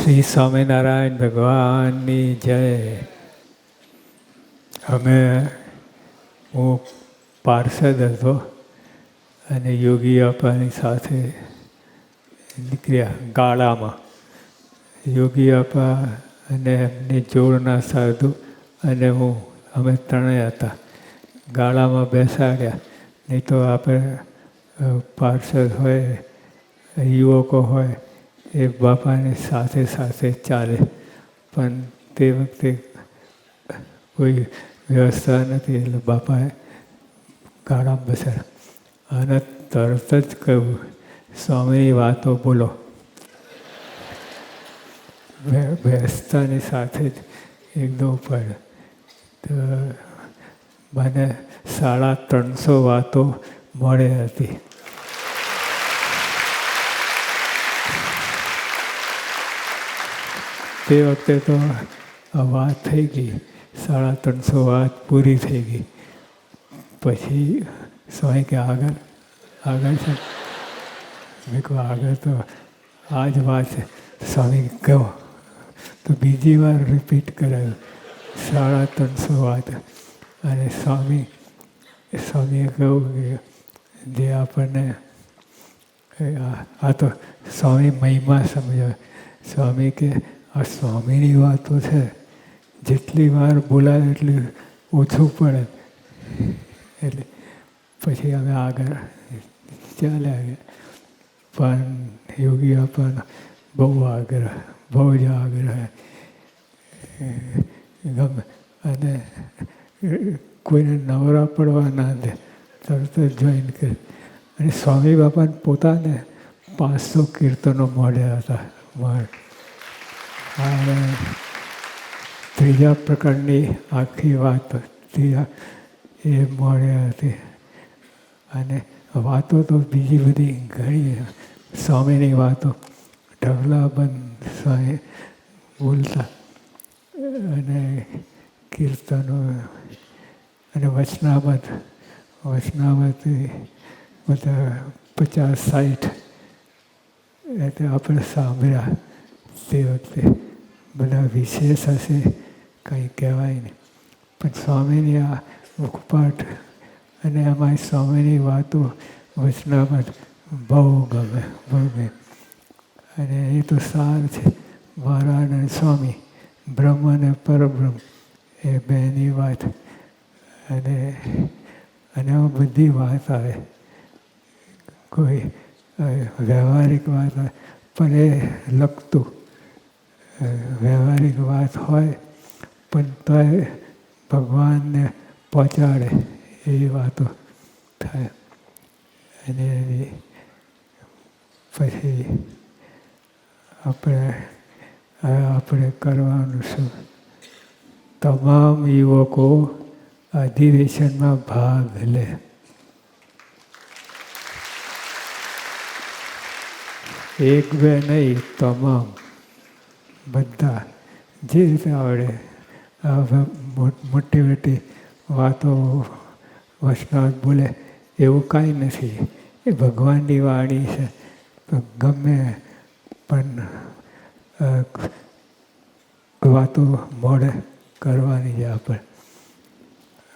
શ્રી સ્વામિનારાયણ ભગવાનની જય. હું પાર્ષદ હતો અને યોગી આપાની સાથે નીકળ્યા ગાળામાં. યોગી આપા અને એમની જોડના સાધુ અને હું, અમે ત્રણેય હતા. ગાળામાં બેસાડ્યા. નહીં તો આપણે પાર્ષદ હોય, યુવકો હોય, એ બાપાની સાથે સાથે ચાલે. પણ તે વખતે કોઈ વ્યવસ્થા નથી, એટલે બાપાએ ગાળામાં બેસાડ્યા. અને તરત જ કહ્યું, સ્વામીની વાતો બોલો. બેસતાની સાથે જ એકદમ પડે. તો મને 350 વાતો મળી હતી. તે વખતે તો આ વાત થઈ ગઈ, 350 વાત પૂરી થઈ ગઈ. પછી સ્વામી કે આગળ છે. મેં કહું આગળ તો આ જ વાત છે. સ્વામી કહો. તો બીજી વાર રિપીટ કરાયું, 350 વાત. અને સ્વામીએ કહ્યું કે જે આપણને આ તો સ્વામી મહિમા સમજાવે. સ્વામી કે આ સ્વામીની વાતો છે, જેટલી વાર બોલાય એટલી ઓછું પડે. એટલે પછી અમે આગળ ચાલ્યા ગયા. પણ યોગી આપણને બહુ જ આગ્રહ ગમે. અને કોઈને નવરા પડવા ના દે, તરત જ જોઈન કરે. અને સ્વામી બાપાને પોતાને 500 કીર્તનો મળ્યા હતા. અને ત્રીજા પ્રકારની આખી વાત એ મળ્યા હતી. અને વાતો તો બીજી બધી ઘણી સ્વામીની વાતો ઢગલાબંધ સ્વામી બોલતા. અને કીર્તનો અને વચનામત બધા 50-60 એટલે આપણે સાંભળ્યા. તે વખતે બધા વિશેષ હશે, કંઈ કહેવાય નહીં. પણ સ્વામીની આ મુખપાઠ અને એમાં સ્વામીની વાતો વચનામત બહુ ગમે. અને એ તો સાર છે. મહારાજ અને સ્વામી, બ્રહ્મ અને પરબ્રહ્મ, એ બેની વાત. અને એમાં બધી વાત આવે. કોઈ વ્યવહારિક વાત આવે, પણ એ લખતું વ્યવહારિક વાત હોય, પણ તોય ભગવાનને પહોંચાડે એવી વાતો થાય. અને પછી આપણે કરવાનું શું? તમામ યુવકો અધિવેશનમાં ભાગ લે. એક બે નહીં, તમામ બધા જે રીતે આવડે. મોટી વાતો વચનામત બોલે એવું કાંઈ નથી. એ ભગવાનની વાણી છે. તો ગમે પણ વાતો મળે કરવાની છે આપણે.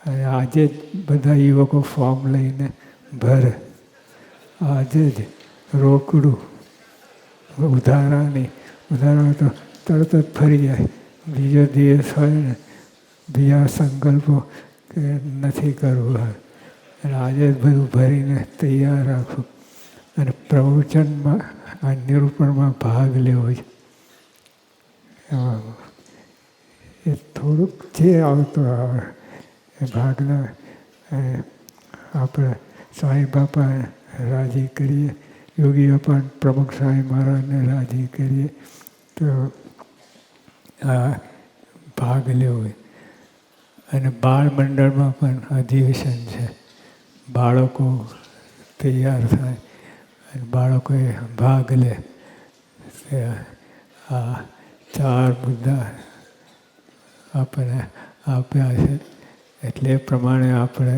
અને આજે જ બધા યુવકો ફોર્મ લઈને ભરે. આજે જ રોકડું ઉધારા તો તરત જ ફરી જાય. બીજો દિવસ હોય ને, બીજા સંકલ્પો કે નથી કરવું હોય. અને આજે જ બધું ભરીને તૈયાર રાખવું. અને પ્રવચનમાં આ નિરૂપણમાં ભાગ લેવો છે. એ થોડુંક જે આવતું આવે એ ભાગના આપણે સ્વામી બાપાને રાજી કરીએ. યોગી બાપા પ્રમુખ સ્વામી મહારાજને રાજી કરીએ. તો આ ભાગ લેવો. અને બાળ મંડળમાં પણ અધિવેશન છે. બાળકો તૈયાર થાય અને બાળકોએ ભાગ લે. આ 4 મુદ્દા આપણે આપ્યા છે. એટલે એ પ્રમાણે આપણે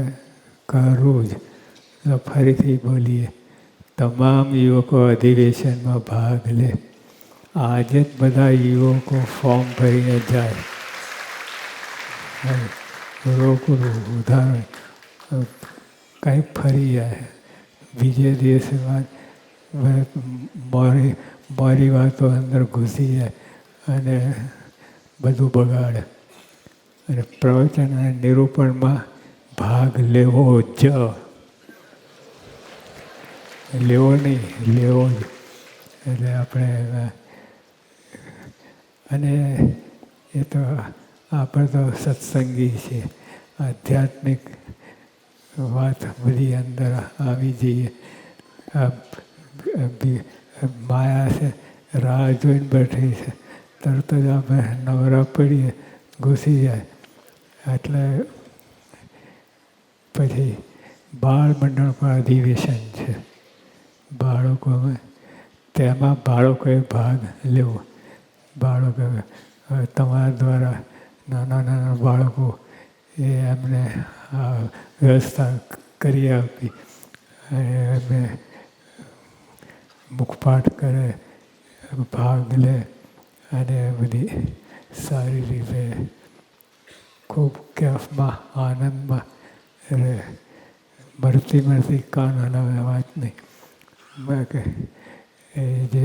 કરવું જ. ફરીથી બોલીએ, તમામ યુવકો અધિવેશનમાં ભાગ લે. આજે જ બધા યુવકો ફોર્મ ભરીને જાય. રોકડું ઉધાર કંઈ ફરી જાય. બીજે દિવસે મારી વાતો અંદર ઘૂસી જાય અને બધું બગાડે. અને પ્રવચન અને નિરૂપણમાં ભાગ લેવો જ. લેવો નહીં, લેવો જ. એટલે આપણે અને એ તો આપણે તો સત્સંગી છીએ. આધ્યાત્મિક વાત બધી અંદર આવી જઈએ. માયા છે, રાહ જોઈને બેઠી છે. તરત જ આપણે નવરા પડીએ, ઘૂસી જાય. એટલે પછી બાળ મંડળ પર અધિવેશન છે. બાળકોમાં તેમાં બાળકોએ ભાગ લેવો. બાળકો તમારા દ્વારા નાના નાના બાળકો એ એમને વ્યવસ્થા કરી આપી. એમને મુખપાઠ કરે, ભાગ લે અને બધી સારી રીતે ખૂબ કેફમાં આનંદમાં રહે. મળતી કાન હલાવે વાત નહીં. એ જે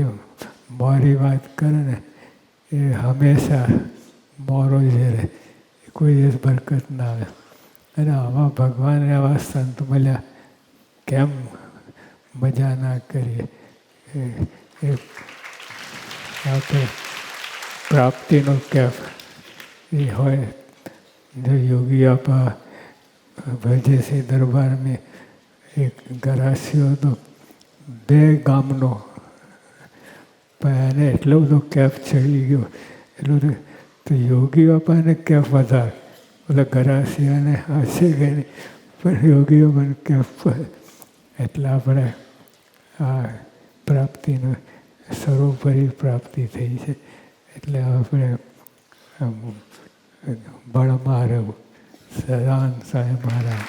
મોરી વાત કરે ને એ હંમેશા મોરો જ રહે. કોઈ દિવસ બરકત ના આવે. અને આવા ભગવાન આવા સંત મળ્યા, કેમ મજા ના કરીએ. આપણે પ્રાપ્તિનો કેફ એ હોય. જો યોગી આપા ભજે છે દરબારમાં એક ગરાસિયો હતો, 2 ગામનો. પણ એને એટલો બધો કેફ ચડી ગયો, એટલો તો યોગી બાપાને કેફ વધારે. ઓલા ગરાસિયાને હશે કે નહીં, પણ યોગી બાપાને કેફ. એટલે આપણે આ પ્રાપ્તિનો સર્વોપરી પ્રાપ્તિ થઈ છે. એટલે આપણે બળમાં રહેવું. સદાનંદ સાહેબ મહારાજ.